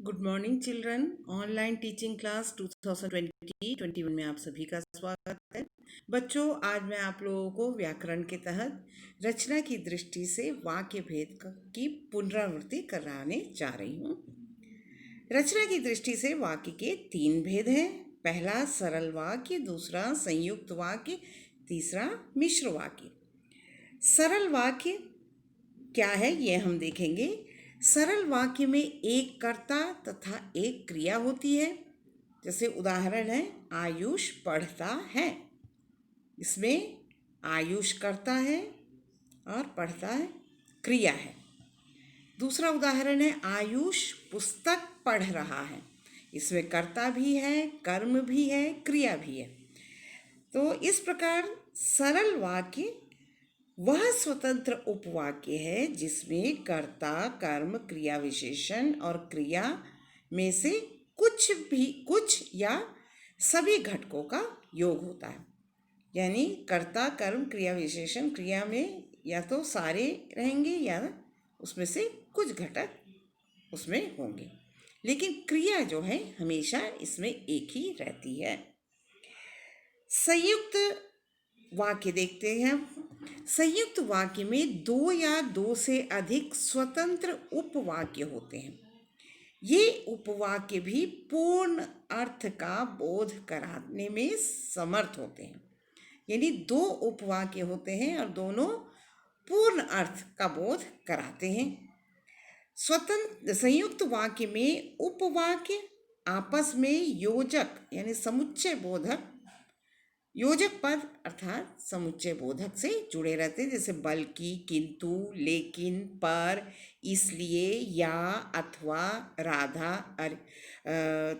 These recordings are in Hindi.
Good morning children. Online teaching class 2020-21 में आप सभी का स्वागत है। बच्चों, आज मैं आप लोगों को व्याकरण के तहत रचना की दृष्टि से वाक्य भेद की पुनरावृत्ति कराने जा रही हूँ। रचना की दृष्टि से वाक्य के 3 भेद हैं। पहला सरल वाक्य, दूसरा संयुक्त वाक्य, तीसरा मिश्र वाक्य। सरल वाक्य क्या है ये हम देखेंगे। सरल वाक्य में एक कर्ता तथा एक क्रिया होती है। जैसे उदाहरण है, आयुष पढ़ता है। इसमें आयुष कर्ता है और पढ़ता है क्रिया है। दूसरा उदाहरण है, आयुष पुस्तक पढ़ रहा है। इसमें कर्ता भी है, कर्म भी है, क्रिया भी है। तो इस प्रकार सरल वाक्य वह स्वतंत्र उपवाक्य है जिसमें कर्ता, कर्म, क्रिया विशेषण और क्रिया में से कुछ या सभी घटकों का योग होता है। यानी कर्ता, कर्म, क्रिया विशेषण, क्रिया में या तो सारे रहेंगे या उसमें से कुछ घटक उसमें होंगे, लेकिन क्रिया जो है हमेशा इसमें एक ही रहती है। संयुक्त वाक्य देखते हैं। संयुक्त वाक्य में 2 या 2 से अधिक स्वतंत्र उपवाक्य होते हैं। ये उपवाक्य भी पूर्ण अर्थ का बोध कराने में समर्थ होते हैं। यानी 2 उपवाक्य होते हैं और दोनों पूर्ण अर्थ का बोध कराते हैं। संयुक्त वाक्य में उपवाक्य आपस में योजक यानी समुच्चय बोधक, योजक पद अर्थात समुच्चय बोधक से जुड़े रहते हैं। जैसे बल्कि, किंतु, लेकिन, पर, इसलिए, या, अथवा, राधा,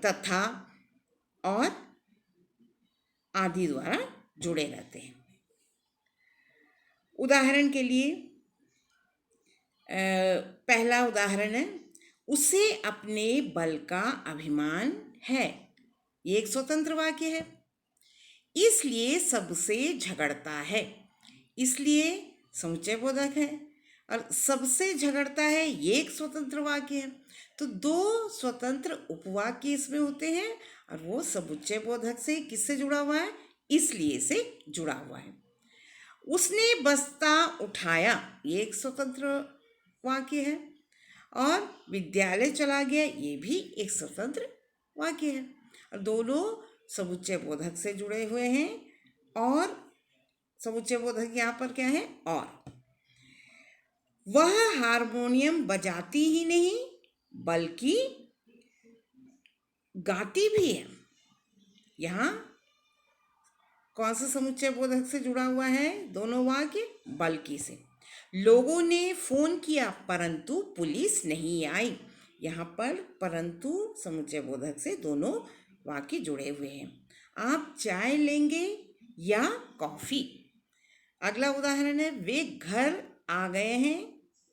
तथा और आदि द्वारा जुड़े रहते हैं। उदाहरण के लिए पहला उदाहरण है, उसे अपने बल का अभिमान है। ये एक स्वतंत्र वाक्य है। इसलिए सबसे झगड़ता है। इसलिए समुच्चय बोधक है और सबसे झगड़ता है ये एक स्वतंत्र वाक्य है। तो 2 स्वतंत्र उपवाक्य इसमें होते हैं और वो समुच्चय बोधक से किससे जुड़ा हुआ है? इसलिए से जुड़ा हुआ है। उसने बस्ता उठाया, ये एक स्वतंत्र वाक्य है। और विद्यालय चला गया, ये भी एक स्वतंत्र वाक्य है और दोनों समुच्चय बोधक से जुड़े हुए हैं। और समुच्चय बोधक यहाँ पर क्या है? और वह हारमोनियम बजाती ही नहीं बल्कि गाती भी है। यहाँ कौन सा समुच्चय बोधक से जुड़ा हुआ है? दोनों वाक्य बल्कि से। लोगों ने फोन किया परंतु पुलिस नहीं आई। यहाँ पर परंतु समुच्चय बोधक से दोनों वाक्य जुड़े हुए हैं। आप चाय लेंगे या कॉफी? अगला उदाहरण है, वे घर आ गए हैं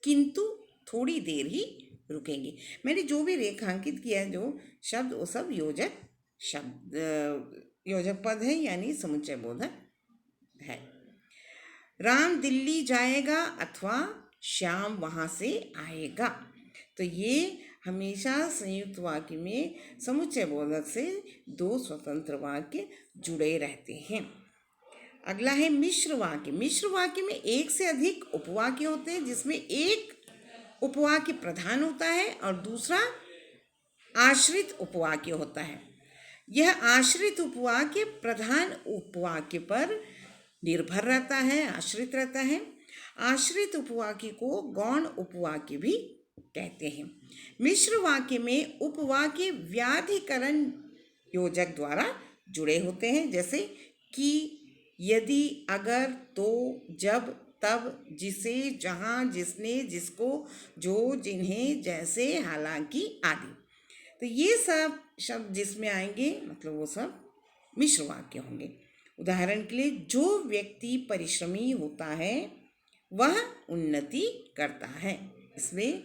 किंतु थोड़ी देर ही रुकेंगे। मैंने जो भी रेखांकित किया है जो शब्द, वो सब योजक पद है यानी समुच्चय बोधक है। राम दिल्ली जाएगा अथवा श्याम वहाँ से आएगा। तो ये हमेशा संयुक्त वाक्य में समुच्चय बोधक से 2 स्वतंत्र वाक्य जुड़े रहते हैं। अगला है मिश्र वाक्य। मिश्र वाक्य में 1 से अधिक उपवाक्य होते हैं जिसमें एक उपवाक्य प्रधान होता है और दूसरा आश्रित उपवाक्य होता है। यह आश्रित उपवाक्य प्रधान उपवाक्य पर निर्भर रहता है, आश्रित रहता है। आश्रित उपवाक्य को गौण उपवाक्य भी कहते हैं। मिश्र वाक्य में उपवाक्य व्याधिकरण योजक द्वारा जुड़े होते हैं। जैसे कि, यदि, अगर, तो, जब, तब, जिसे, जहाँ, जिसने, जिसको, जो, जिन्हें, जैसे, हालांकि आदि। तो ये सब शब्द जिसमें आएंगे मतलब वो सब मिश्र वाक्य होंगे। उदाहरण के लिए, जो व्यक्ति परिश्रमी होता है वह उन्नति करता है। इसमें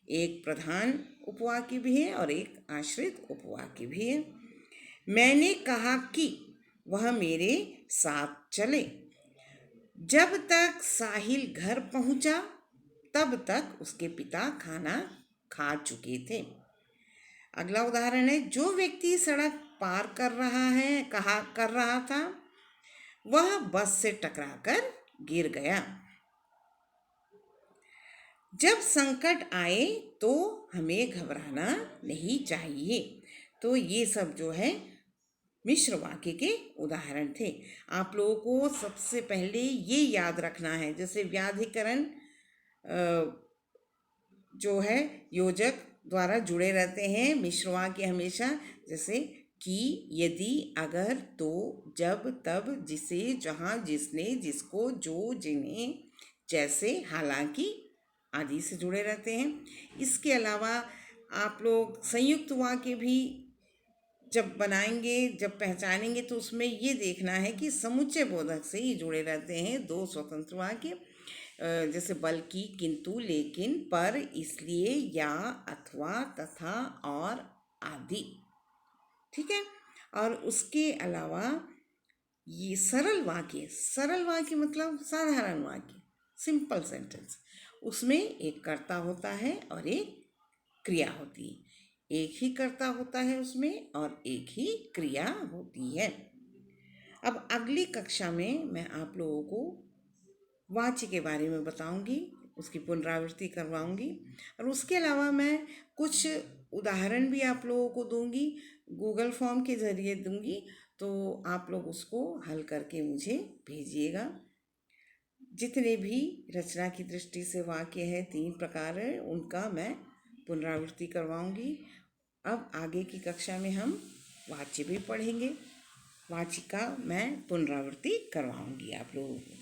एक प्रधान उपवाक्य भी है और एक आश्रित उपवाक्य भी है। मैंने कहा कि वह मेरे साथ चले। जब तक साहिल घर पहुंचा तब तक उसके पिता खाना खा चुके थे। अगला उदाहरण है, जो व्यक्ति सड़क पार कर रहा था वह बस से टकराकर गिर गया। जब संकट आए तो हमें घबराना नहीं चाहिए। तो ये सब जो है मिश्र वाक्य के उदाहरण थे। आप लोगों को सबसे पहले ये याद रखना है, जैसे व्याधिकरण जो है योजक द्वारा जुड़े रहते हैं। मिश्र वाक्य हमेशा जैसे कि, यदि, अगर, तो, जब, तब, जिसे, जहाँ, जिसने, जिसको, जो, जिन्हें, जैसे, हालांकि आदि से जुड़े रहते हैं। इसके अलावा आप लोग संयुक्त वाक्य भी जब बनाएंगे, जब पहचानेंगे, तो उसमें ये देखना है कि समुच्चय बोधक से ही जुड़े रहते हैं दो स्वतंत्र वाक्य, जैसे बल्कि, किंतु, लेकिन, पर, इसलिए, या, अथवा, तथा और आदि। ठीक है। और उसके अलावा ये सरल वाक्य मतलब साधारण वाक्य, सिंपल सेंटेंस, उसमें एक कर्ता होता है और एक क्रिया होती है। एक ही कर्ता होता है उसमें और एक ही क्रिया होती है। अब अगली कक्षा में मैं आप लोगों को वाच्य के बारे में बताऊंगी, उसकी पुनरावृत्ति करवाऊंगी, और उसके अलावा मैं कुछ उदाहरण भी आप लोगों को दूंगी, गूगल फॉर्म के ज़रिए दूंगी, तो आप लोग उसको हल करके मुझे भेजिएगा। जितने भी रचना की दृष्टि से वाक्य है, 3 प्रकार है, उनका मैं पुनरावृत्ति करवाऊंगी। अब आगे की कक्षा में हम वाच्य भी पढ़ेंगे। वाच्य का मैं पुनरावृत्ति करवाऊंगी आप लोगों को।